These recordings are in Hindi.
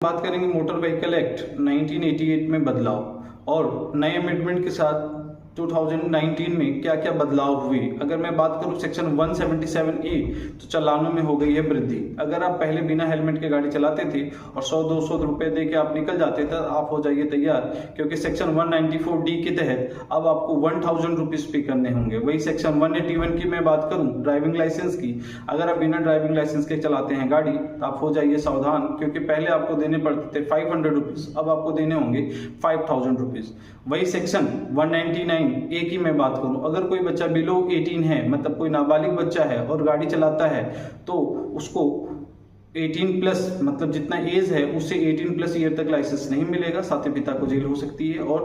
बात करेंगे मोटर व्हीकल एक्ट 1988 में बदलाव और नए अमेंडमेंट के साथ 2019 में क्या क्या बदलाव हुए। अगर मैं बात करूं सेक्शन 177A तो चालानों में हो गई है वृद्धि। अगर आप पहले बिना हेलमेट के गाड़ी चलाते थे और 100-200 रुपए दे के आप निकल जाते थे, आप हो जाइए तैयार, क्योंकि सेक्शन 194D के तहत अब आपको 1000 रुपीज पे करने होंगे। वही सेक्शन 181 की मैं बात करूं ड्राइविंग लाइसेंस की, अगर आप बिना ड्राइविंग लाइसेंस के चलाते हैं गाड़ी तो आप हो जाइए सावधान, क्योंकि पहले आपको देने पड़ते थे 500 रुपीज, अब आपको देने होंगे 5000 रुपीज। वही सेक्शन 199A की मैं बात करूं, अगर कोई बच्चा बिलो 18 है, मतलब कोई नाबालिग बच्चा है और गाड़ी चलाता है, तो उसको 18 प्लस मतलब जितना एज है उससे 18 प्लस ईयर तक लाइसेंस नहीं मिलेगा, साथ ही पिता को जेल हो सकती है और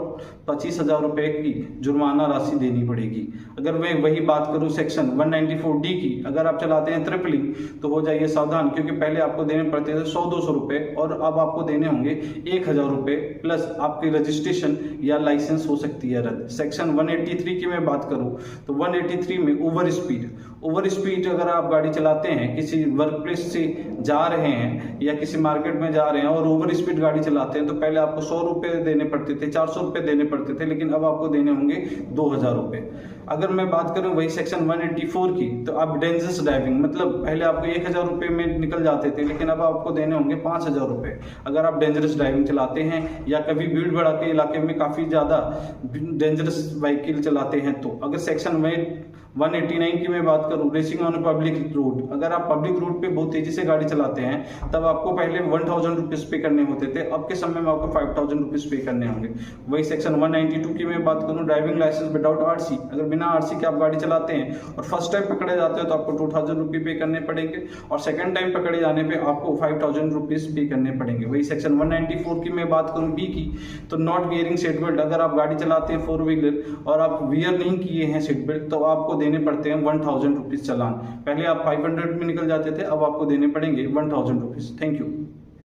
25,000 रुपए की जुर्माना राशि देनी पड़ेगी। अगर मैं वही बात करूं सेक्शन 194D की, अगर आप चलाते हैं ट्रिपलिंग तो हो जाइए सावधान, क्योंकि पहले आपको देने पड़ते थे 100-200 रुपए और अब आपको देने होंगे 1000 रुपए प्लस आपकी रजिस्ट्रेशन या लाइसेंस हो सकती है रद्द। सेक्शन 183 की मैं बात करूं तो 183 में ओवर स्पीड अगर आप गाड़ी चलाते हैं, किसी वर्क प्लेस से जा रहे हैं या किसी मार्केट में जा रहे हैं और ओवर स्पीड गाड़ी चलाते हैं, तो पहले आपको 100 रुपए देने पड़ते थे, 400 रुपए देने पड़ते थे, लेकिन अब आपको देने होंगे 2000 रुपए। अगर मैं बात करूं वही सेक्शन 184 की, तो अब डेंजरस ड्राइविंग, मतलब पहले आपको 1000 रुपए में निकल जाते थे, लेकिन अब आपको देने होंगे 5000 रुपए अगर आप डेंजरस ड्राइविंग चलाते हैं या कभी भीड़ भड़ा के इलाके में काफी ज्यादा डेंजरस व्हीकल चलाते हैं। तो अगर सेक्शन 189 की मैं बात करूं रेसिंग ऑन पब्लिक रोड, अगर आप पब्लिक रोड पे बहुत तेजी से गाड़ी चलाते हैं तब आपको पहले 1000 रुपीज पे करने होते थे, अब के समय में आपको 5000 रुपीज पे करने होंगे। वही सेक्शन 192 की मैं बात करूं ड्राइविंग लाइसेंस विदाउट आरसी, अगर बिना आरसी के आप गाड़ी चलाते हैं और फर्स्ट टाइम पकड़े जाते हो तो आपको 2000 रुपये पे करने पड़ेंगे और सेकंड टाइम पकड़े जाने पे आपको 5000 रुपीज पे करने पड़ेंगे। वही सेक्शन 194 की मैं बात करूं बी की, तो नॉट वियरिंग सीट बेल्ट, अगर आप गाड़ी चलाते हैं 4 व्हीलर और आप वियर नहीं किए हैं सीट बेल्ट तो आपको देने पड़ते हैं 1000 रुपीज चालान। पहले आप 500 में निकल जाते थे, अब आपको देने पड़ेंगे 1000 रुपीज। Thank you.